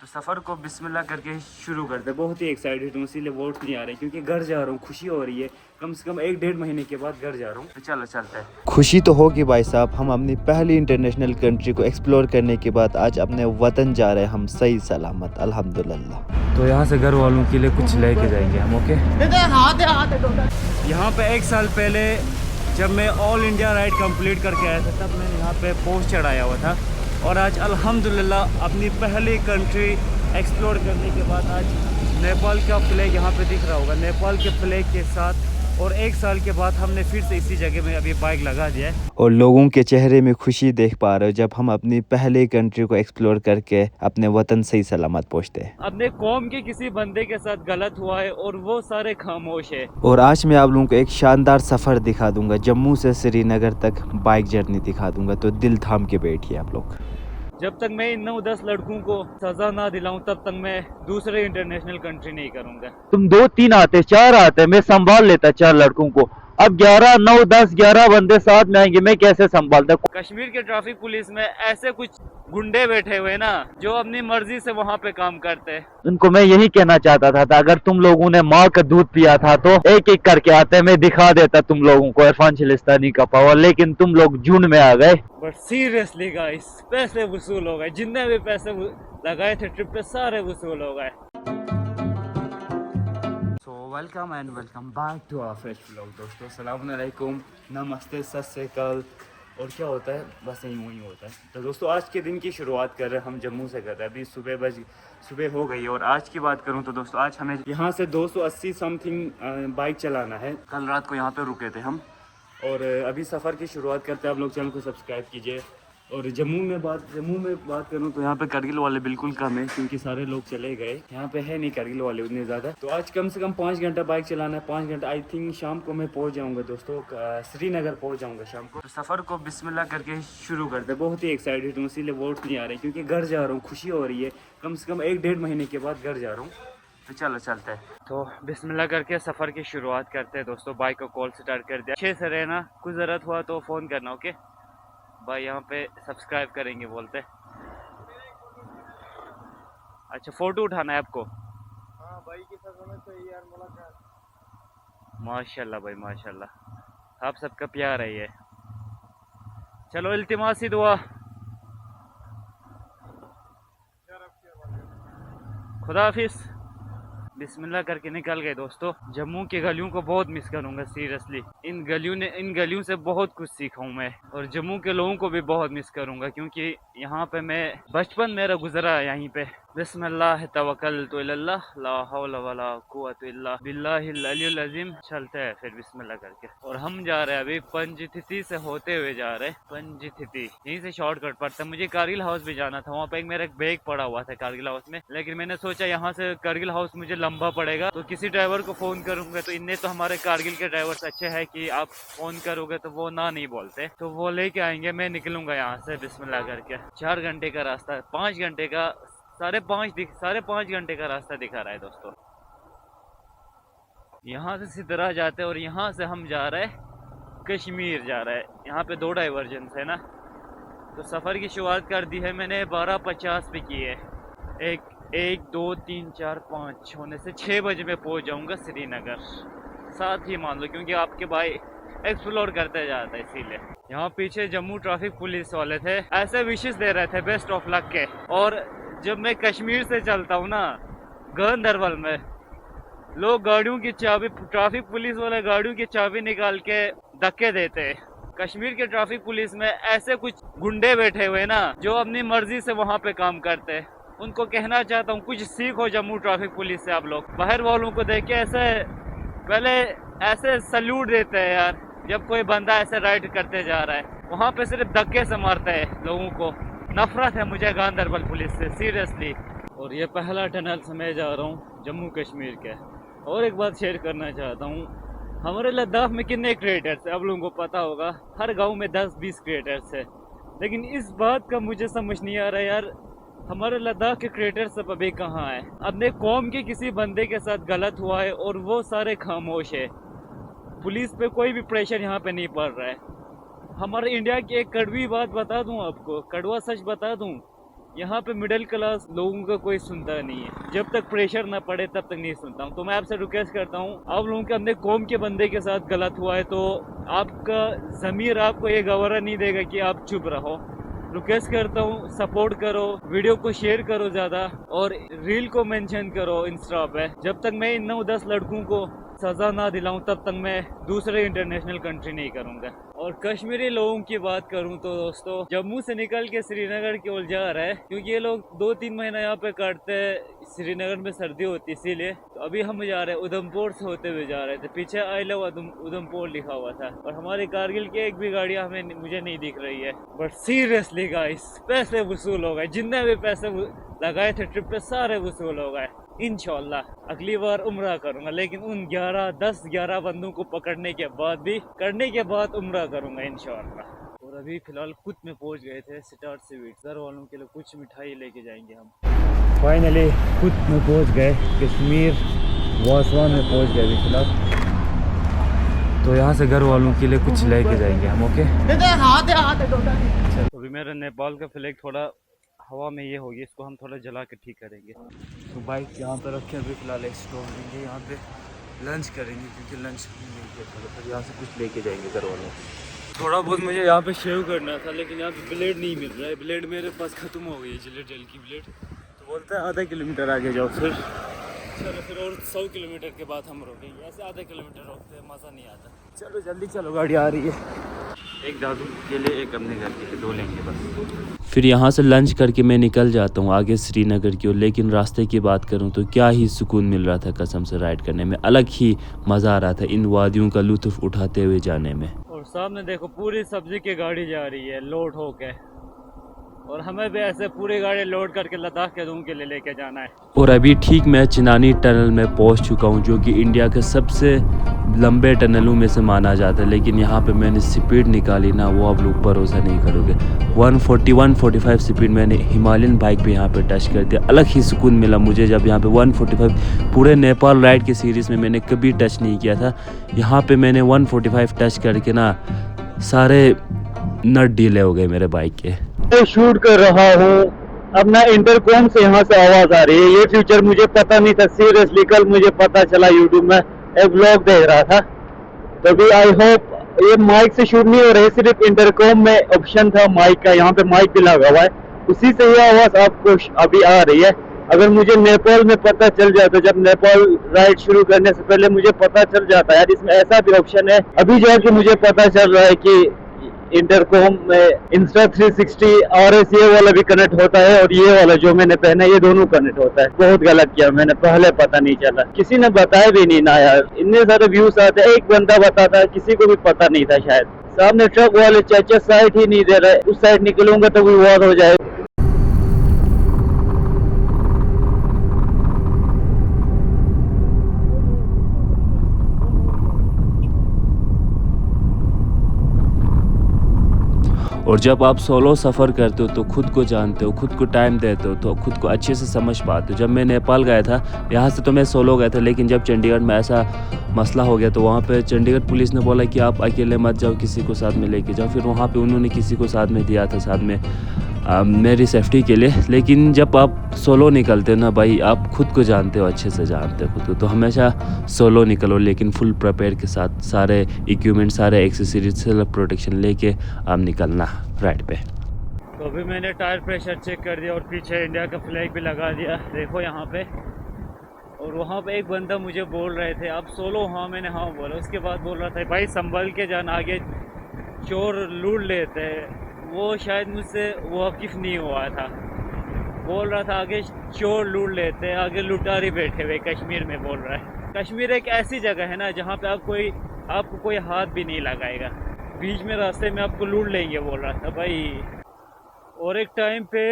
तो सफ़र को बिस्मिल्लाह करके शुरू करते। बहुत ही एक्साइटेड हूँ, इसीलिए वोट नहीं आ रहे क्योंकि घर जा रहा हूँ। खुशी हो रही है, कम से कम 1-1.5 महीने के बाद घर जा रहा हूँ। तो चलो चलते हैं। खुशी तो होगी भाई साहब, हम अपनी पहली इंटरनेशनल कंट्री को एक्सप्लोर करने के बाद आज अपने वतन जा रहे हैं हम सही सलामत अल्हम्दुलिल्लाह। तो यहाँ से घर वालों के लिए कुछ लेके जाएंगे हम। ओके, यहाँ पे 1 साल पहले जब मैं ऑल इंडिया राइड कंप्लीट करके आया था तब मैंने यहाँ पे पोस्ट चढ़ाया हुआ था, और आज अल्हम्दुलिल्लाह अपनी पहली कंट्री एक्सप्लोर करने के बाद आज नेपाल का फ्लैग यहाँ पे दिख रहा होगा। नेपाल के फ्लैग के साथ और 1 साल के बाद हमने फिर से इसी जगह में अभी बाइक लगा दिया है। और लोगों के चेहरे में खुशी देख पा रहे हो जब हम अपनी पहली कंट्री को एक्सप्लोर करके अपने वतन सही सलामत पहुँचते हैं। अपने कौम के किसी बंदे के साथ गलत हुआ है और वो सारे खामोश है। और आज मैं आप लोगों को एक शानदार सफ़र दिखा दूंगा, जम्मू से श्रीनगर तक बाइक जर्नी दिखा दूंगा, तो दिल थाम के बैठिए आप लोग। जब तक मैं इन 9-10 लड़कों को सजा ना दिलाऊं तब तक मैं दूसरे इंटरनेशनल कंट्री नहीं करूंगा। तुम 2-3 आते 4 आते, मैं संभाल लेता 4 लड़कों को। अब 11, 9, 10, 11 बंदे साथ में आएंगे, मैं कैसे संभालता। कश्मीर के ट्रैफिक पुलिस में ऐसे कुछ गुंडे बैठे हुए ना जो अपनी मर्जी से वहाँ पे काम करते हैं। उनको मैं यही कहना चाहता था, अगर तुम लोगों ने माँ का दूध पिया था तो एक एक करके आते, मैं दिखा देता तुम लोगों को इरफान चिलिस्तानी का पावर, लेकिन तुम लोग झुंड में आ गए। बट सीरियसली गाइस, पैसे वसूल हो गए, जितने भी पैसे लगाए थे ट्रिप पे सारे वसूल हो गए। Welcome and welcome back to our fresh vlog. दोस्तों अस्सलाम वालेकुम, नमस्ते, सत श्री अकाल। और क्या होता है, बस यूँ ही होता है। तो दोस्तों आज के दिन की शुरुआत कर रहे हैं हम जम्मू से कर रहे हैं। अभी सुबह हो गई है। और आज की बात करूं तो दोस्तों आज हमें यहाँ से 280 समथिंग बाइक चलाना है। कल रात को यहाँ पे रुके थे हम, और अभी सफ़र की शुरुआत करते हैं। आप लोग चैनल को सब्सक्राइब कीजिए। और जम्मू में बात करूं तो यहाँ पे करगिल वाले बिल्कुल कम है क्योंकि सारे लोग चले गए। यहाँ पे है नहीं करगिल वाले उतने ज़्यादा। तो आज कम से कम 5 घंटा बाइक चलाना है। 5 घंटा आई थिंक शाम को मैं पहुँच जाऊँगा दोस्तों, श्रीनगर पहुँच जाऊँगा शाम को। तो सफ़र को बिस्मिल्लाह करके शुरू करते। बहुत ही एक्साइटेड हूँ, इसीलिए वोट नहीं आ रहे क्योंकि घर जा रहा हूँ। खुशी हो रही है, कम से कम 1-1.5 महीने के बाद घर जा रहा हूँ। तो चलो चलते हैं। तो बिस्मिल्लाह करके सफ़र की शुरुआत करते हैं दोस्तों। बाइक को कॉल स्टार्ट कर दिया। अच्छे से रहना, कुछ ज़रूरत हुआ तो फ़ोन करना। ओके भाई, यहाँ पे सब्सक्राइब करेंगे बोलते। अच्छा, फ़ोटो उठाना है आपको? हाँ भाई के साथ होना चाहिए यार मुलाकात। माशाल्लाह भाई माशाल्लाह, आप सबका प्यार है ये। चलो इल्तिमासी दुआ, खुदा हाफिज़। बिस्मिल्लाह करके निकल गए दोस्तों। जम्मू की गलियों को बहुत मिस करूंगा सीरियसली। इन गलियों से बहुत कुछ सीखा हूँ मैं, और जम्मू के लोगों को भी बहुत मिस करूंगा क्योंकि यहाँ पे मैं बचपन मेरा गुजरा है यहीं पे। बिस्मिल्लाह तवक्कलतु इलल्लाह ला हौला वला कुव्वता इल्ला बिल्लाहिल अलियुल अज़ीम। चलते हैं फिर बिस्मिल्लाह करके। और हम जा रहे हैं अभी पंजतिथि से होते हुए जा रहे हैं। पंजतिथि यहीं से शॉर्टकट पड़ता है। मुझे कारगिल हाउस भी जाना था, वहाँ पे मेरा एक बैग पड़ा हुआ था कारगिल हाउस में, लेकिन मैंने सोचा यहाँ से कारगिल हाउस मुझे लंबा पड़ेगा तो किसी ड्राइवर को फ़ोन करूँगा। तो इनने तो हमारे कारगिल के ड्राइवर्स अच्छे हैं कि आप फ़ोन करोगे तो वो ना नहीं बोलते, तो वो लेके आएंगे। मैं निकलूँगा यहाँ से बिस्मिल्लाह करके। 4 घंटे का रास्ता, 5 घंटे का, 5.5 घंटे का रास्ता दिखा रहा है दोस्तों। यहाँ से सिद्धरा जाते हैं और यहाँ से हम जा रहे हैं कश्मीर जा रहे हैं। यहाँ पे 2 डाइवर्जन है ना। तो सफ़र की शुरुआत कर दी है मैंने 12:50 पे की है। 1, 2, 3, 4, 5 होने से 6 बजे मैं पहुँच जाऊँगा श्रीनगर। साथ ही मान लो क्योंकि आपके भाई एक्सप्लोर करते जाता है इसीलिए। यहाँ पीछे जम्मू ट्रैफिक पुलिस वाले थे, ऐसे विशेष दे रहे थे बेस्ट ऑफ लक के। और जब मैं कश्मीर से चलता हूँ ना गांदरबल में, लोग गाड़ियों की चाबी, ट्रैफिक पुलिस वाले गाड़ियों की चाबी निकाल के धक्के देते हैं। कश्मीर के ट्रैफिक पुलिस में ऐसे कुछ गुंडे बैठे हुए ना जो अपनी मर्जी से वहाँ पे काम करते हैं। उनको कहना चाहता हूँ कुछ सीखो जम्मू ट्रैफिक पुलिस से आप लोग। बाहर वालों को देख के ऐसे सल्यूट देते हैं यार जब कोई बंदा ऐसे राइड करते जा रहा है। वहाँ पे सिर्फ धक्के से मारते हैं लोगों को। नफरत है मुझे गांदरबल पुलिस से सीरियसली। और ये पहला टनल से मैं जा रहा हूँ जम्मू कश्मीर के। और एक बात शेयर करना चाहता हूँ, हमारे लद्दाख में कितने क्रिएटर्स है आप लोगों को पता होगा। हर गांव में 10-20 क्रिएटर्स है, लेकिन इस बात का मुझे समझ नहीं आ रहा यार, हमारे लद्दाख के क्रिएटर्स सब अभी कहाँ हैं। अपने कौम के किसी बंदे के साथ गलत हुआ है और वो सारे खामोश है। पुलिस पे कोई भी प्रेशर यहाँ पे नहीं पड़ रहा है। हमारे इंडिया की एक कड़वी बात बता दूं आपको, कड़वा सच बता दूं, यहाँ पे मिडिल क्लास लोगों का कोई सुनता नहीं है, जब तक प्रेशर ना पड़े तब तक नहीं सुनता हूँ। तो मैं आपसे रिक्वेस्ट करता हूँ, आप लोगों के अपने कौम के बंदे के साथ गलत हुआ है तो आपका ज़मीर आपको ये गवारा नहीं देगा कि आप चुप रहो। रिक्वेस्ट करता हूँ, सपोर्ट करो, वीडियो को शेयर करो ज़्यादा, और रील को मेंशन करो इंस्टा पे। जब तक मैं इन 9-10 लड़कों को सज़ा ना दिलाऊं तब तक मैं दूसरे इंटरनेशनल कंट्री नहीं करूंगा। और कश्मीरी लोगों की बात करूं तो दोस्तों, जम्मू से निकल के श्रीनगर की ओर जा रहा है, क्योंकि ये लोग 2-3 महीना यहाँ पे काटते हैं। श्रीनगर में सर्दी होती इसीलिए। तो अभी हम जा रहे हैं, उधमपुर से होते हुए जा रहे थे। पीछे आई लव उधमपुर लिखा हुआ था, और हमारी कारगिल की एक भी गाड़ियाँ मुझे नहीं दिख रही है। बट सीरियसली गाइस, पैसे वसूल हो गए, जितने भी पैसे लगाए थे ट्रिप पे सारे वसूल हो गए। इंशाल्लाह अगली बार उम्रा करूंगा, लेकिन उन 10-11 बंदों को पकड़ने के बाद उम्रा करूंगा इंशाल्लाह। और अभी फिलहाल खुद में पहुंच गए थे स्टार्ट स्वीट्स। घर वालों के लिए कुछ मिठाई लेके जाएंगे हम। फाइनली खुद में पहुंच गए, कश्मीर वासवान में पहुंच गए अभी फिलहाल। तो यहाँ से घर वालों के लिए कुछ लेके जाएंगे हम। ओके, अभी मेरा नेपाल का फ्लैग थोड़ा हवा में ये होगी, इसको हम थोड़ा जला के ठीक करेंगे। तो बाइक यहाँ पे रखे अभी फिलहाल एक स्टॉप देंगे, यहाँ पे लंच करेंगे क्योंकि लंच नहीं किया था। फिर यहाँ से कुछ लेके जाएंगे घर वालों। थोड़ा बहुत मुझे यहाँ पे शेव करना था, लेकिन यहाँ पे ब्लेड नहीं मिल रहा है। ब्लेड मेरे पास ख़त्म हो गई है, जिलेट जेल की ब्लेड। तो बोलते हैं आधा किलोमीटर आगे जाओ। फिर चलो, फिर और 100 किलोमीटर के बाद हम रोकेंगे। ऐसे आधा किलोमीटर रोकते हैं, मज़ा नहीं आता। चलो जल्दी चलो, गाड़ी आ रही है। एक दादू के लिए, एक अपने घर के लिए, 2 लेंगे बस। फिर यहाँ से लंच करके मैं निकल जाता हूँ आगे श्रीनगर की ओर। लेकिन रास्ते की बात करूँ तो क्या ही सुकून मिल रहा था कसम से। राइड करने में अलग ही मज़ा आ रहा था, इन वादियों का लुत्फ़ उठाते हुए जाने में। और सामने देखो पूरी सब्जी की गाड़ी जा रही है लोड होके, और हमें भी ऐसे पूरी गाड़ी लोड करके लद्दाख के रूम के लिए लेके जाना है। और अभी ठीक मैं चिनानी टनल में पहुंच चुका हूं, जो कि इंडिया के सबसे लंबे टनलों में से माना जाता है। लेकिन यहाँ पे मैंने स्पीड निकाली ना, वो आप लोग भरोसा नहीं करोगे। 140-145 स्पीड मैंने हिमालयन बाइक पे यहाँ पे टच कर दिया। अलग ही सुकून मिला मुझे जब यहाँ पे 145, पूरे नेपाल राइड की सीरीज़ में मैंने कभी टच नहीं किया था। यहाँ पे मैंने 145 टच करके ना सारे नट ढीले हो गए मेरे बाइक के। मैं शूट कर रहा हूँ अपना इंटरकॉम से, यहाँ से आवाज आ रही है। ये फीचर मुझे पता नहीं था, सीरियसली कल मुझे पता चला। यूट्यूब में एक ब्लॉग देख रहा था, तो भी आई होप ये माइक से शूट नहीं हो रही, सिर्फ इंटरकॉम में ऑप्शन था माइक का। यहाँ पे माइक भी लगा हुआ है, उसी से ये आवाज आपको अभी आ रही है। अगर मुझे नेपाल में पता चल जाता, जब नेपाल राइड शुरू करने से पहले मुझे पता चल जाता यार, इसमें ऐसा भी ऑप्शन है। अभी जाके मुझे पता चल रहा है कि इंटरकॉम में इंस्टा 360 RS ये वाला भी कनेक्ट होता है, और ये वाला जो मैंने पहना ये दोनों कनेक्ट होता है। बहुत गलत किया मैंने, पहले पता नहीं चला, किसी ने बताया भी नहीं ना यार। इतने सारे व्यूज आते, एक बंदा बताता, किसी को भी पता नहीं था शायद। सामने ट्रक वाले चाचा साइड ही नहीं दे रहे, उस साइड निकलूंगा तो विवाद हो जाए। और जब आप सोलो सफ़र करते हो तो खुद को जानते हो, खुद को टाइम देते हो, तो खुद को अच्छे से समझ पाते हो। जब मैं नेपाल गया था, यहाँ से तो मैं सोलो गया था, लेकिन जब चंडीगढ़ में ऐसा मसला हो गया तो वहाँ पे चंडीगढ़ पुलिस ने बोला कि आप अकेले मत जाओ, किसी को साथ में लेके जाओ। फिर वहाँ पे उन्होंने किसी को साथ में दिया था, साथ में मेरी सेफ्टी के लिए। लेकिन जब आप सोलो निकलते हो ना भाई, आप खुद को जानते हो, अच्छे से जानते हो खुद को। तो हमेशा सोलो निकलो, लेकिन फुल प्रिपेयर के साथ, सारे इक्विपमेंट, सारे एक्सेसरीज, सेल्फ प्रोटेक्शन लेके आप निकलना राइड पे। तो अभी मैंने टायर प्रेशर चेक कर दिया और पीछे इंडिया का फ्लैग भी लगा दिया, देखो यहाँ पे। और वहाँ पे एक बंदा मुझे बोल रहे थे आप सोलो, हाँ मैंने हाँ बोला। उसके बाद बोल रहा था भाई संभल के जाना, आगे चोर लूट लेते हैं। वो शायद मुझसे वाकिफ़ नहीं हुआ था, बोल रहा था आगे चोर लूट लेते हैं, आगे लुटारी बैठे हुए कश्मीर में, बोल रहा है। कश्मीर एक ऐसी जगह है ना जहाँ पे आपको कोई हाथ भी नहीं लगाएगा, बीच में रास्ते में आपको लूट लेंगे, बोल रहा था भाई। और एक टाइम पे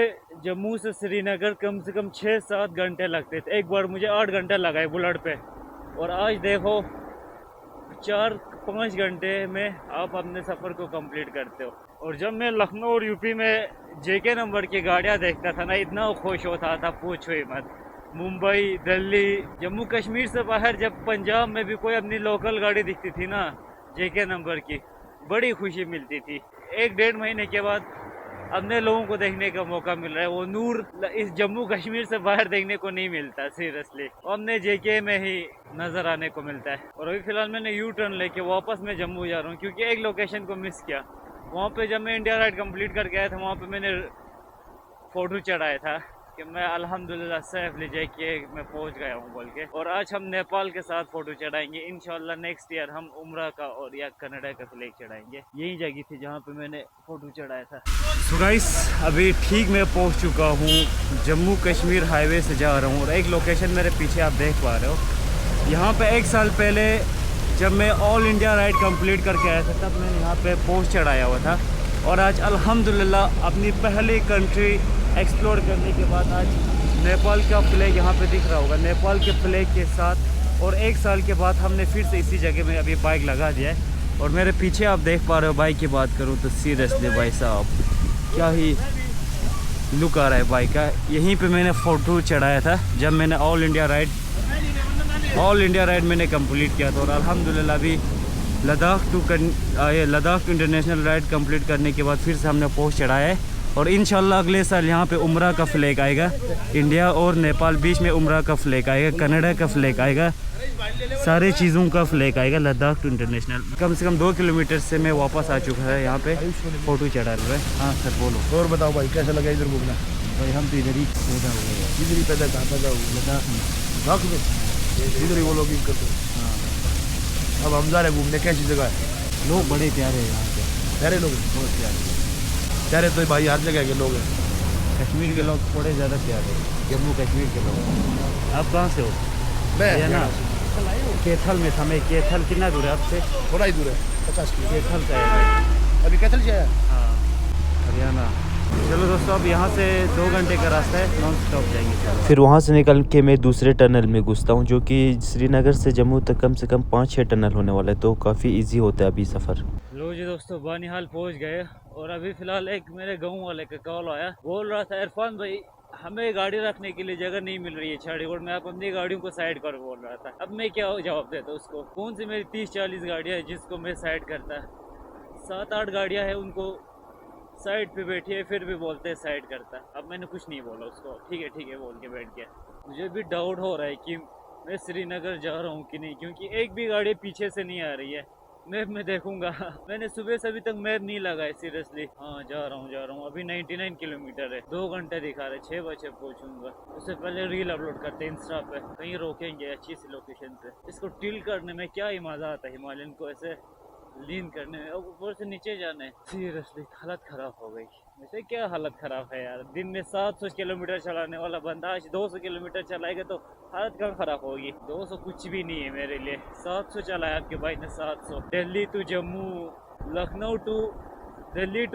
जम्मू से श्रीनगर कम से कम 6-7 घंटे लगते थे, एक बार मुझे 8 घंटे लगाए बुलेट पे। और आज देखो 4-5 घंटे में आप अपने सफ़र को कंप्लीट करते हो। और जब मैं लखनऊ और यूपी में JK नंबर की गाड़ियाँ देखता था ना, इतना खुश होता था पूछो ही मत। मुंबई, दिल्ली, जम्मू कश्मीर से बाहर जब पंजाब में भी कोई अपनी लोकल गाड़ी दिखती थी ना JK नंबर की, बड़ी खुशी मिलती थी। 1-1.5 महीने के बाद अपने लोगों को देखने का मौका मिल रहा है। वो नूर इस जम्मू कश्मीर से बाहर देखने को नहीं मिलता सीरियसली, अपने जेके में ही नज़र आने को मिलता है। और अभी फ़िलहाल मैंने यू टर्न लेके वापस मैं जम्मू जा रहा हूँ, क्योंकि एक लोकेशन को मिस किया। वहाँ पे जब मैं इंडिया राइड कंप्लीट करके आया था, वहाँ पे मैंने फ़ोटो चढ़ाया था कि मैं अल्हम्दुलिल्लाह सेफली जेके मैं पहुंच गया हूं बोल के। और आज हम नेपाल के साथ फ़ोटो चढ़ाएंगे इंशाल्लाह। नेक्स्ट ईयर हम उम्रा का और या कनाडा का फ्लैग चढ़ाएंगे। यही जगह थी जहां पे मैंने फ़ोटो चढ़ाया था। सो गाइस, अभी ठीक मैं पहुंच चुका हूं, जम्मू कश्मीर हाईवे से जा रहा हूं। और एक लोकेशन मेरे पीछे आप देख पा रहे हो, यहाँ पे 1 साल पहले जब मैं ऑल इंडिया राइड कंप्लीट करके आया था, तब मैंने यहाँ पे पोस्ट चढ़ाया हुआ था। और आज अल्हम्दुलिल्लाह अपनी पहली कंट्री एक्सप्लोर करने के बाद आज नेपाल का फ्लैग यहाँ पे दिख रहा होगा, नेपाल के फ्लैग के साथ। और 1 साल के बाद हमने फिर से इसी जगह में अभी बाइक लगा दिया है। और मेरे पीछे आप देख पा रहे हो, बाइक की बात करूँ तो सीरियसली भाई साहब क्या ही लुक आ रहा है बाइक का। यहीं पे मैंने फ़ोटो चढ़ाया था जब मैंने ऑल इंडिया राइड मैंने कंप्लीट किया था। और अल्हम्दुलिल्लाह अभी Ladakh to international ride complete करने के बाद फिर से हमने पोस्ट चढ़ाया है। और इंशाल्लाह अगले साल यहाँ पे उम्रा का फ्लैग आएगा, इंडिया और नेपाल बीच में उम्रा का फ्लैग आएगा, कनाडा का फ्लैग आएगा, सारे चीज़ों का फ्लैग आएगा लद्दाख टू इंटरनेशनल। कम से कम 2 किलोमीटर से मैं वापस आ चुका है यहाँ पे फ़ोटो चढ़ा रहा है। हाँ सर बोलो। और बताओ भाई कैसा लगा इधर घूमना? भाई हम तो इधर ही पैदा हुए हैं, इधर ही पैदा कहाँ पैदा हुए? लद्दाख में इधर ही वो लोग करते हैं। हाँ अब हम जा रहे हैं घूमने, कैसी जगह है? लोग बड़े प्यारे हैं यहाँ पे, प्यारे लोग, बहुत प्यारे। प्यारे तो भाई हर जगह के लोग हैं। कश्मीर के लोग थोड़े ज़्यादा प्यारे हैं, जम्मू कश्मीर के लोग। आप कहाँ से हो? मैं ना कैथल में था मैं। कैथल कितना दूर है आपसे? थोड़ा ही दूर है, 50 किलोमीटर। कैथल से आया। अभी कैथल से आया? हाँ हरियाणा। चलो दोस्तों, अब यहाँ से 2 घंटे का रास्ता है, नॉन स्टॉप जाएंगे। फिर वहाँ से निकल के मैं दूसरे टनल में घुसता हूँ, जो कि श्रीनगर से जम्मू तक कम से कम 5-6 टनल होने वाला है, तो काफ़ी इजी होता है अभी सफ़र। लो जी दोस्तों, बानिहाल पहुंच गए। और अभी फ़िलहाल एक मेरे गांव वाले का कॉल आया, बोल रहा था इरफान भाई हमें गाड़ी रखने के लिए जगह नहीं मिल रही है छाड़ीगढ़ में, आप अपनी गाड़ियों को साइड करो बोल रहा था। अब मैं क्या जवाब देता उसको? कौन सी मेरी 30-40 गाड़ियाँ है जिसको मैं साइड करता? 7-8 गाड़ियाँ हैं, उनको साइड पे बैठी है, फिर भी बोलते हैं साइड करता। अब मैंने कुछ नहीं बोला उसको, ठीक है बोल के बैठ गया। मुझे भी डाउट हो रहा है कि मैं श्रीनगर जा रहा हूँ कि नहीं, क्योंकि एक भी गाड़ी पीछे से नहीं आ रही है। मैप में देखूंगा। मैंने सुबह से अभी तक मैप नहीं लगाया सीरियसली। हाँ जा रहा हूँ। अभी 99 किलोमीटर है, 2 घंटे दिखा रहे, 6 बजे पहुँचूंगा। उससे पहले रील अपलोड करते हैं इंस्टा पे, कहीं रोकेंगे अच्छी सी लोकेशन पे। इसको टिल करने में क्या ही मज़ा आता है, हिमालयन को ऐसे लीन करने में, और ऊपर से नीचे जाने। सीरियसली हालत ख़राब हो गई। वैसे क्या हालत ख़राब है यार, दिन में 700 किलोमीटर चलाने वाला बंदा आज 200 किलोमीटर चलाएगा तो हालत कहाँ ख़राब होगी? 200 कुछ भी नहीं है मेरे लिए। 700 चलाया आपके भाई ने, 700। Delhi to Jammu, Lucknow to Delhi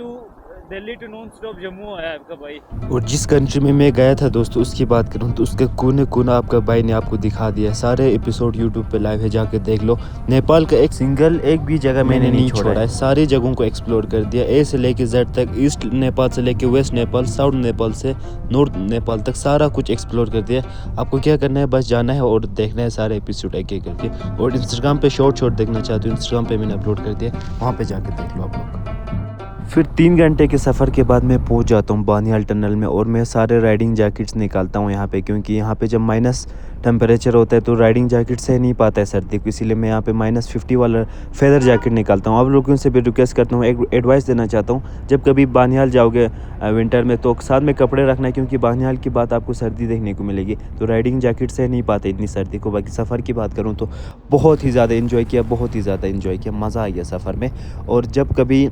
to non stop Jammu आया आपका भाई। और जिस कंट्री में मैं गया था दोस्तों, उसकी बात करूं तो उसके कोने कोना आपका भाई ने आपको दिखा दिया। सारे एपिसोड यूट्यूब पे लाइव है, जाके देख लो। नेपाल का एक भी जगह मैंने नहीं छोड़ा है, सारी जगहों को एक्सप्लोर कर दिया, ए से लेके जेड तक, ईस्ट नेपाल से लेके वेस्ट नेपाल, साउथ नेपाल से नॉर्थ नेपाल तक, सारा कुछ एक्सप्लोर कर दिया। आपको क्या करना है, बस जाना है और देखना है सारे एपिसोड एक एक करके। और इंस्टाग्राम पे शॉर्ट देखना चाहते हो, इंस्टाग्राम पे मैंने अपलोड कर दिया, वहाँ पे जाके देख लो आप लोग। फिर 3 घंटे के सफ़र के बाद मैं पहुंच जाता हूं बानिहाल टनल में। और मैं सारे राइडिंग जैकेट्स निकालता हूं यहाँ पे, क्योंकि यहाँ पे जब माइनस टेम्परेचर होता है तो राइडिंग जैकेट सह नहीं पाता है सर्दी को, इसीलिए मैं यहाँ पे -50 वाला फेदर जैकेट निकालता हूँ। आप लोगों से भी रिक्वेस्ट करता हूँ, एक एडवाइस देना चाहता हूँ, जब कभी बानिहाल जाओगे विंटर में तो साथ में कपड़े रखना है, क्योंकि बानिहाल की बात आपको सर्दी देखने को मिलेगी, तो राइडिंग जैकेट सह नहीं पाते इतनी सर्दी को। बाकी सफ़र की बात करूँ तो बहुत ही ज़्यादा इन्जॉय किया, मज़ा आ गया सफ़र में। और जब कभी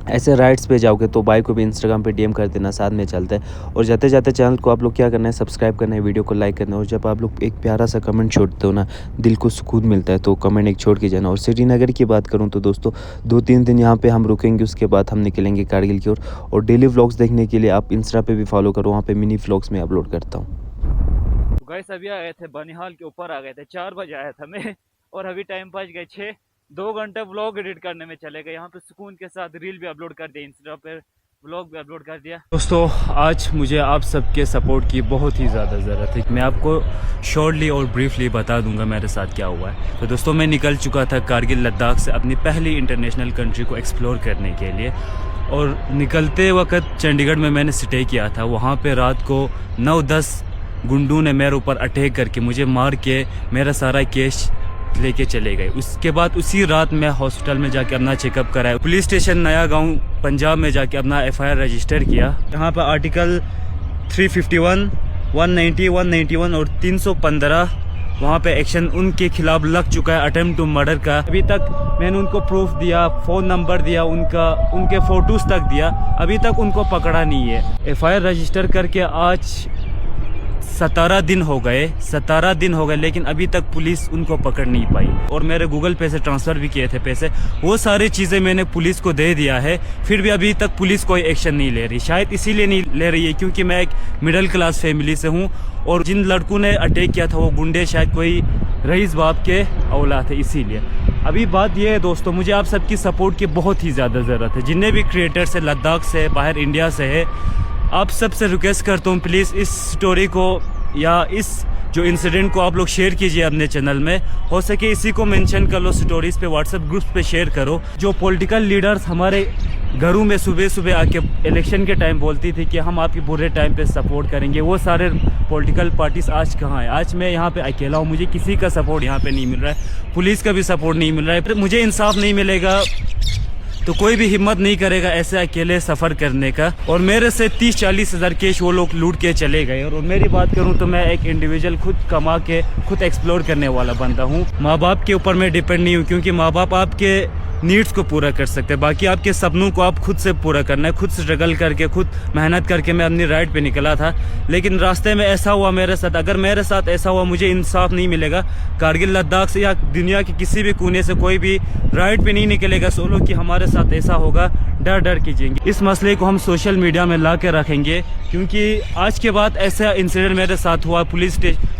ऐसे राइड्स पे जाओगे तो भाई को भी इंस्टाग्राम पे डीएम कर देना, साथ में चलते हैं। और जाते जाते चैनल को आप लोग क्या करना है, सब्सक्राइब करना है, वीडियो को लाइक करना है। और जब आप लोग एक प्यारा सा कमेंट छोड़ते हो ना, दिल को सुकून मिलता है, तो कमेंट एक छोड़ के जाना। और श्रीनगर की बात करूँ तो दोस्तों 2-3 दिन यहाँ पे हम रुकेंगे, उसके बाद हम निकलेंगे कारगिल की ओर। और डेली व्लॉग्स देखने के लिए आप इंस्टा पे भी फॉलो करो, वहाँ पे मिनी व्लॉग्स में अपलोड करता हूँ। गाइस अभी आ गए थे बानिहाल के ऊपर, आ गए थे 4 बजे आया था मैं, और अभी टाइम बच गए 6। 2 घंटे व्लॉग एडिट करने में चले गए। यहाँ पे सुकून के साथ रील भी अपलोड कर दिया, इंस्टा पे व्लॉग भी अपलोड कर दिया। दोस्तों आज मुझे आप सबके सपोर्ट की बहुत ही ज़्यादा ज़रूरत है। मैं आपको शॉर्टली और ब्रीफली बता दूंगा मेरे साथ क्या हुआ है। तो दोस्तों मैं निकल चुका था कारगिल लद्दाख से अपनी पहली इंटरनेशनल कंट्री को एक्सप्लोर करने के लिए। और निकलते वक्त चंडीगढ़ में मैंने स्टे किया था। वहाँ पे रात को 9-10 गुंडों ने मेरे ऊपर अटैक करके मुझे मार के मेरा सारा कैश लेके चले गए। उसके बाद उसी रात मैं हॉस्पिटल में जाके अपना चेकअप कराया। पुलिस स्टेशन नया गांव पंजाब में जाके अपना FIR रजिस्टर किया। यहाँ पर आर्टिकल 351, 190, 191 और 315 वहाँ पे एक्शन उनके खिलाफ लग चुका है, अटेम्प्ट टू मर्डर का। अभी तक मैंने उनको प्रूफ दिया, फ़ोन नंबर दिया, उनके फ़ोटोज़ तक दिया, अभी तक उनको पकड़ा नहीं है। FIR रजिस्टर करके आज 17 दिन हो गए, लेकिन अभी तक पुलिस उनको पकड़ नहीं पाई। और मेरे गूगल पे से ट्रांसफ़र भी किए थे पैसे, वो सारी चीज़ें मैंने पुलिस को दे दिया है, फिर भी अभी तक पुलिस कोई एक्शन नहीं ले रही। शायद इसीलिए नहीं ले रही है क्योंकि मैं एक मिडिल क्लास फैमिली से हूँ और जिन लड़कों ने अटैक किया था वो गुंडे शायद कोई रईस बाप के औलाद थे, इसीलिए। अभी बात ये है दोस्तों, मुझे आप सबकी सपोर्ट की बहुत ही ज़्यादा ज़रूरत है। जितने भी क्रिएटर्स है, लद्दाख से, बाहर इंडिया से है, आप सबसे रिक्वेस्ट करता हूँ प्लीज़ इस स्टोरी को या इस जो इंसिडेंट को आप लोग शेयर कीजिए अपने चैनल में। हो सके इसी को मेंशन कर लो स्टोरीज पे, व्हाट्सएप ग्रुप्स पे शेयर करो। जो पॉलिटिकल लीडर्स हमारे घरों में सुबह सुबह आके इलेक्शन के टाइम बोलती थी कि हम आपकी बुरे टाइम पे सपोर्ट करेंगे, वो सारे पॉलिटिकल पार्टीज आज कहाँ है? आज मैं यहाँ पे अकेला हूँ, मुझे किसी का सपोर्ट यहाँ पे नहीं मिल रहा है, पुलिस का भी सपोर्ट नहीं मिल रहा है। मुझे इंसाफ नहीं मिलेगा तो कोई भी हिम्मत नहीं करेगा ऐसे अकेले सफ़र करने का। और मेरे से 30-40 हज़ार कैश वो लोग लूट के चले गए। और मेरी बात करूं तो मैं एक इंडिविजुअल खुद कमा के खुद एक्सप्लोर करने वाला बंदा हूं। माँ बाप के ऊपर मैं डिपेंड नहीं हूं क्योंकि माँ बाप आपके नीड्स को पूरा कर सकते हैं, बाकी आपके सपनों को आप खुद से पूरा करना है। खुद स्ट्रगल करके, खुद मेहनत करके मैं अपनी राइड पे निकला था, लेकिन रास्ते में ऐसा हुआ मेरे साथ। अगर मेरे साथ ऐसा हुआ, मुझे इंसाफ नहीं मिलेगा। कारगिल, लद्दाख से या दुनिया के किसी भी कोने से कोई भी राइड पे नहीं निकलेगा सोलो कि हमारे साथ ऐसा होगा, डर डर के जिएंगे। इस मसले को हम सोशल मीडिया में ला के रखेंगे क्योंकि आज के बाद ऐसा इंसिडेंट मेरे साथ हुआ,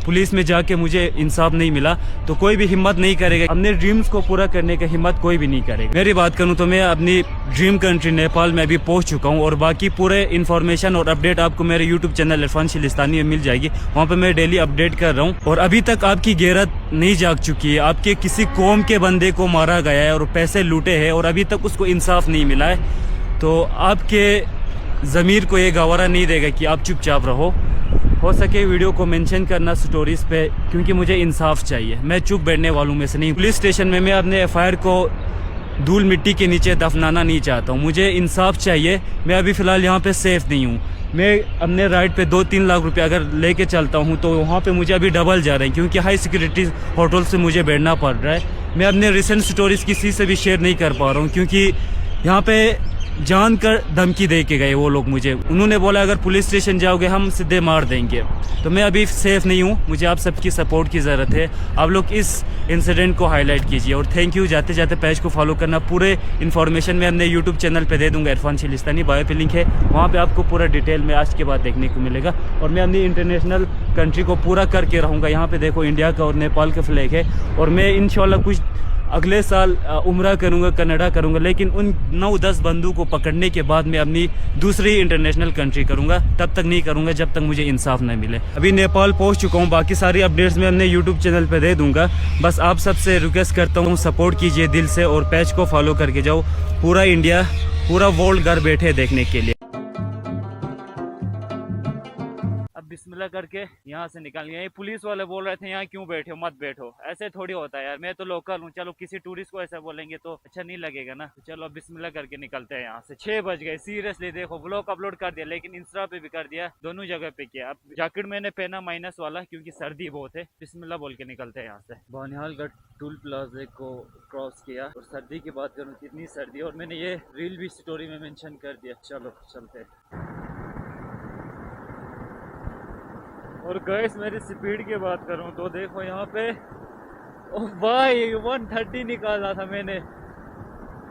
पुलिस में जाके मुझे इंसाफ नहीं मिला, तो कोई भी हिम्मत नहीं करेगा। अपने ड्रीम्स को पूरा करने की हिम्मत कोई भी नहीं करेगा। मेरी बात करूं तो मैं अपनी ड्रीम कंट्री नेपाल में अभी पहुंच चुका हूं और बाकी पूरे इन्फॉर्मेशन और अपडेट आपको मेरे यूट्यूब चैनल इरफान शिलिस्तानी में मिल जाएगी। वहां पे मैं डेली अपडेट कर रहा हूं। और अभी तक आपकी गैरत नहीं जाग चुकी है, आपके किसी कौम के बंदे को मारा गया है और पैसे लूटे हैं और अभी तक उसको इंसाफ नहीं मिला है, तो आपके ज़मीर को ये गवारा नहीं देगा कि आप चुपचाप रहो। हो सके वीडियो को मेंशन करना स्टोरीज पे, क्योंकि मुझे इंसाफ चाहिए। मैं चुप बैठने वालों में से नहीं। पुलिस स्टेशन में मैं अपने FIR को धूल मिट्टी के नीचे दफनाना नहीं चाहता हूँ, मुझे इंसाफ चाहिए। मैं अभी फ़िलहाल यहाँ पे सेफ़ नहीं हूँ। मैं अपने राइड पे 2-3 लाख रुपए अगर लेके चलता हूँ तो वहाँ पे मुझे अभी डबल जा रहे हैं क्योंकि हाई सिक्योरिटी होटल से मुझे बैठना पड़ रहा है। मैं अपने रिसेंट स्टोरीज किसी से भी शेयर नहीं कर पा रहा हूँ क्योंकि यहाँ पे जान कर धमकी दे के गए वो लोग मुझे। उन्होंने बोला अगर पुलिस स्टेशन जाओगे हम सीधे मार देंगे। तो मैं अभी सेफ़ नहीं हूँ, मुझे आप सबकी सपोर्ट की ज़रूरत है। आप लोग इस इंसिडेंट को हाईलाइट कीजिए और थैंक यू। जाते जाते पेज को फॉलो करना। पूरे इन्फॉर्मेशन मैं अपने यूट्यूब चैनल पे दे दूँगा, इरफान शिलिस्तानी, बायो पे लिंक है, वहाँ पर आपको पूरा डिटेल में आज के बाद देखने को मिलेगा। और मैं अपनी इंटरनेशनल कंट्री को पूरा करके रहूँगा। यहाँ पर देखो इंडिया का और नेपाल का फ्लैग है और मैं इंशाल्लाह कुछ अगले साल उम्रा करूंगा, कनाडा करूंगा, लेकिन उन 9-10 बंदों को पकड़ने के बाद मैं अपनी दूसरी इंटरनेशनल कंट्री करूंगा। तब तक नहीं करूंगा जब तक मुझे इंसाफ नहीं मिले। अभी नेपाल पहुंच चुका हूं, बाकी सारी अपडेट्स मैं अपने यूट्यूब चैनल पे दे दूंगा। बस आप सबसे रिक्वेस्ट करता हूं सपोर्ट कीजिए दिल से और पेज को फॉलो करके जाओ। पूरा इंडिया, पूरा वर्ल्ड घर बैठे देखने के लिए। बिस्मिल्लाह करके यहाँ से निकल गए। पुलिस वाले बोल रहे थे यहाँ क्यों बैठे हो, मत बैठो। ऐसे थोड़ी होता है यार, मैं तो लोकल हूँ। चलो किसी टूरिस्ट को ऐसा बोलेंगे तो अच्छा नहीं लगेगा ना। तो चलो बिस्मिल्लाह करके निकलते हैं यहाँ से। 6 बज गए। सीरियसली देखो, व्लॉग अपलोड कर दिया लेकिन इंस्टा पे भी कर दिया, दोनों जगह पे किया। अब जैकेट मैंने पहना माइनस वाला क्योंकि सर्दी बहुत है। बिस्मिल्लाह बोल के निकलते हैं यहाँ से। बानिहालगढ़ टोल प्लाजा को क्रॉस किया और सर्दी की बात करूँ कितनी सर्दी, और मैंने ये रील भी स्टोरी में मेंशन कर दिया। चलो चलते। और गैस मेरी स्पीड की बात करूं तो देखो यहाँ पे, ओह भाई 130 निकाला था मैंने।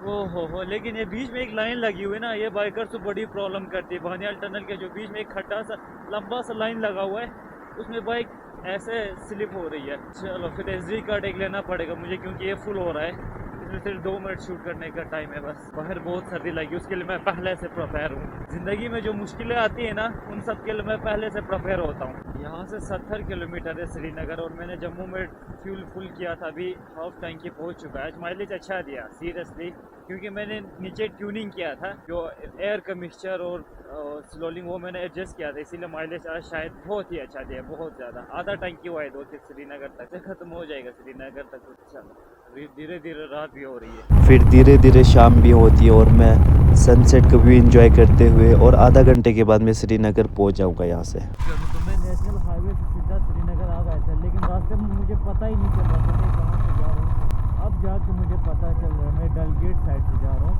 ओहो हो, लेकिन ये बीच में एक लाइन लगी हुई है ना, ये बाइकर्स को बड़ी प्रॉब्लम करती है। बानियाल टनल के जो बीच में एक खट्टा सा लंबा सा लाइन लगा हुआ है, उसमें बाइक ऐसे स्लिप हो रही है। चलो फिर SD कार्ड एक लेना पड़ेगा मुझे क्योंकि ये फुल हो रहा है। इसमें सिर्फ 2 मिनट शूट करने का टाइम है बस। बाहर बहुत सर्दी लगी, उसके लिए मैं पहले से प्रिपेयर हूँ। ज़िंदगी में जो मुश्किलें आती है ना, उन सब के लिए मैं पहले से प्रिपेयर होता हूँ। यहाँ से 70 किलोमीटर है श्रीनगर और मैंने जम्मू में फ्यूल फुल किया था, अभी हाफ टैंकी पहुँच चुका है। आज माइलेज अच्छा दिया सीरियसली। क्योंकि मैंने नीचे ट्यूनिंग किया था, जो एयर का मिक्सचर और स्लोलिंग वो मैंने एडजस्ट किया था, इसीलिए माइलेज आज शायद बहुत ही अच्छा दिया, बहुत ज़्यादा। आधा टंकी हुआ है 2 से श्रीनगर तक से ख़त्म हो जाएगा श्रीनगर तक तो अच्छा। धीरे धीरे रात भी हो रही है, फिर धीरे धीरे शाम भी होती है और मैं सनसेट को भी इंजॉय करते हुए और आधा घंटे के बाद मैं श्रीनगर पहुंच जाऊंगा यहाँ से। तो मैं नेशनल हाईवे से सीधा श्रीनगर आ गया था, लेकिन रास्ते में मुझे पता ही नहीं चल रहा था मैं कहाँ से जा रहा हूँ। अब जाके मुझे पता चल रहा है मैं डलगेट साइड से जा रहा हूँ।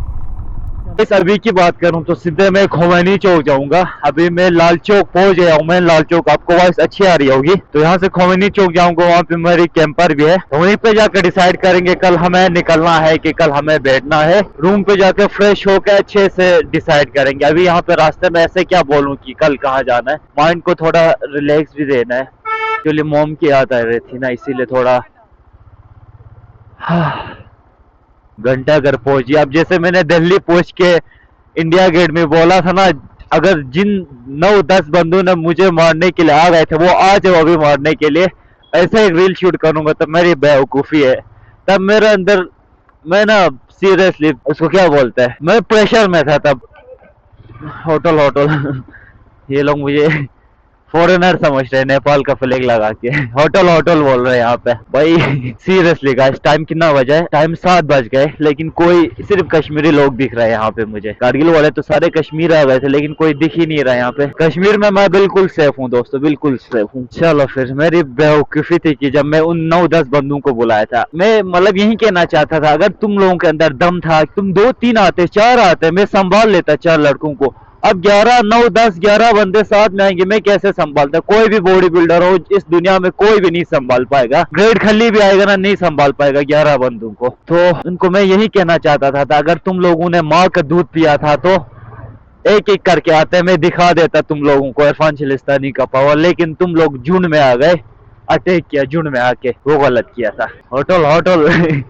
इस अभी की बात करूं तो सीधे मैं खोमैनी चौक जाऊंगा। अभी मैं लाल चौक पहुंच गया हूं। मैं लाल चौक, आपको वॉइस अच्छी आ रही होगी, तो यहाँ से खोमैनी चौक जाऊंगा, वहाँ पे मेरी कैंपर भी है, तो वहीं पे जाकर डिसाइड करेंगे कल हमें निकलना है कि कल हमें बैठना है। रूम पे जाकर फ्रेश होकर अच्छे से डिसाइड करेंगे। अभी यहाँ पे रास्ते में ऐसे क्या बोलूं कि कल कहाँ जाना है, माइंड को थोड़ा रिलैक्स भी देना है। एक्चुअली मोम की याद आ रही थी ना, इसीलिए थोड़ा घंटा घर पहुंची। अब जैसे मैंने दिल्ली पहुंच के इंडिया गेट में बोला था ना, अगर जिन 9-10 बंदों ने मुझे मारने के लिए आ गए थे वो आ जाओ अभी मारने के लिए, ऐसे एक रील शूट करूंगा तो मेरी बेवकूफ़ी है। तब मेरे अंदर, मैं ना सीरियसली उसको क्या बोलते हैं, मैं प्रेशर में था तब। होटल ये लोग मुझे फॉरेनर समझ रहे हैं, नेपाल का फ्लैग लगा के होटल बोल रहे हैं यहाँ पे। भाई सीरियसली गाइस, टाइम कितना बजा है? टाइम 7 बज गए, लेकिन कोई सिर्फ कश्मीरी लोग दिख रहे हैं यहाँ पे मुझे। कारगिल वाले तो सारे कश्मीर आ गए थे, लेकिन कोई दिख ही नहीं रहा है यहाँ पे। कश्मीर में मैं बिल्कुल सेफ हूँ दोस्तों, बिल्कुल सेफ हूँ। चलो फिर, मेरी बेवकूफी थी कि जब मैं उन 9-10 बंदों को बुलाया था, मैं मतलब यही कहना चाहता था, अगर तुम लोगों के अंदर दम था, तुम 2-3 आते, 4 आते, मैं संभाल लेता 4 लड़कों को। अब 11, 9, 10, 11 बंदे साथ में आएंगे, मैं कैसे संभालता? कोई भी बॉडी बिल्डर हो इस दुनिया में कोई भी नहीं संभाल पाएगा। ग्रेट खली भी आएगा ना, नहीं संभाल पाएगा 11 बंदों को। तो उनको मैं यही कहना चाहता था, अगर तुम लोगों ने माँ का दूध पिया था तो एक एक करके आते, मैं दिखा देता तुम लोगों को इरफान चिलिस्तानी का पावर। लेकिन तुम लोग झुंड में आ गए, अटैक किया झुंड में आके, वो गलत किया था। होटल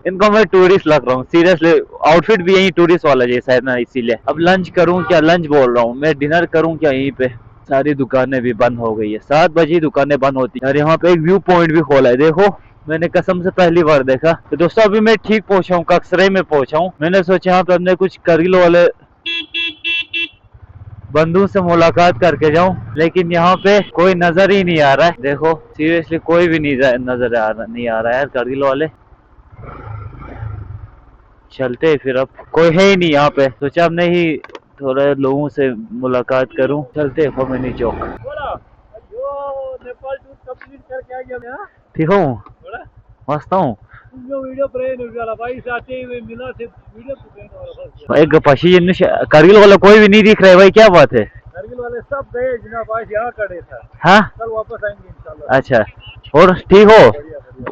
इनको मैं टूरिस्ट लग रहा हूँ सीरियसली। आउटफिट भी यही टूरिस्ट वाला जैसा है ना, इसीलिए। अब लंच करूँ क्या? लंच बोल रहा हूँ मैं, डिनर करूँ क्या यहीं पे? सारी दुकानें भी बंद हो गई है, 7 बजे दुकानें बंद होती है। और यहाँ पे एक व्यू पॉइंट भी खोला है, देखो, मैंने कसम से पहली बार देखा। तो दोस्तों अभी मैं ठीक पहुंचा हूँ, कक्सरे में पहुंचा हूँ। मैंने सोचा यहाँ पे अपने कुछ करगिल वाले बंधु से मुलाकात करके जाऊं, लेकिन यहाँ पे कोई नजर ही नहीं आ रहा है। देखो सीरियसली कोई भी नहीं नजर आ रहा है यार, करगिल वाले। चलते फिर, अब कोई है ही नहीं यहाँ पे। सोचा अब नहीं थोड़े लोगों से मुलाकात करूं, चलते खोमैनी चौक। नेपाल टूर कंप्लीट करके आ गया मैं। ठीक हूँ, मस्त हूँ। वीडियो प्रेन वाला भाई साथे में मिला से वीडियो प्रेन वाला एक पशी करगिल वाला कोई भी नहीं दिख रहा है भाई, क्या बात है? करगिल वाले सब गए जिना भाई यहाँ खड़े था। हाँ कल वापस आएंगे इंशाल्लाह। अच्छा, और ठीक हो?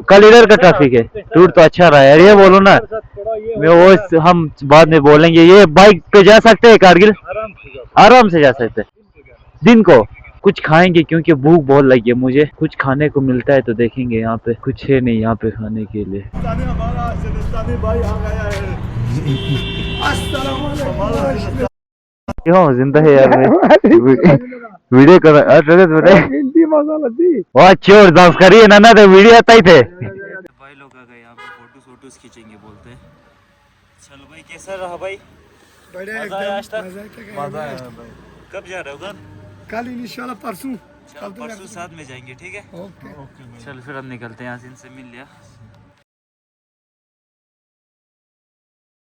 कल इधर का ट्रैफिक है, टूर तो अच्छा रहा यार। ये बोलो ना, मैं वो हम बाद में बोलेंगे। ये बाइक पे जा सकते हैं कारगिल? आराम से जा सकते हैं। दिन को कुछ खाएंगे क्योंकि भूख बहुत लगी है मुझे। कुछ खाने को मिलता है तो देखेंगे। यहाँ पे कुछ है नहीं यहाँ पे खाने के लिए। क्यों जिंदा है यार? मैं वीडियो कर चोर डांस करिए ना तो वीडियो आता ही थे। भाई लोग आ गए यहाँ पे, फोटोज खींचेंगे बोलते हैं। चलो भाई, कैसा रहा भाई? बढ़िया मजा आया आज तक? मजा आया भाई। कब जा रहे हो घर? कल इंशाल्लाह परसों। चलो परसों साथ में जाएंगे, ठीक है? ओके। चल फिर हम निकलते हैं यहाँ से, इनसे मिल लिया।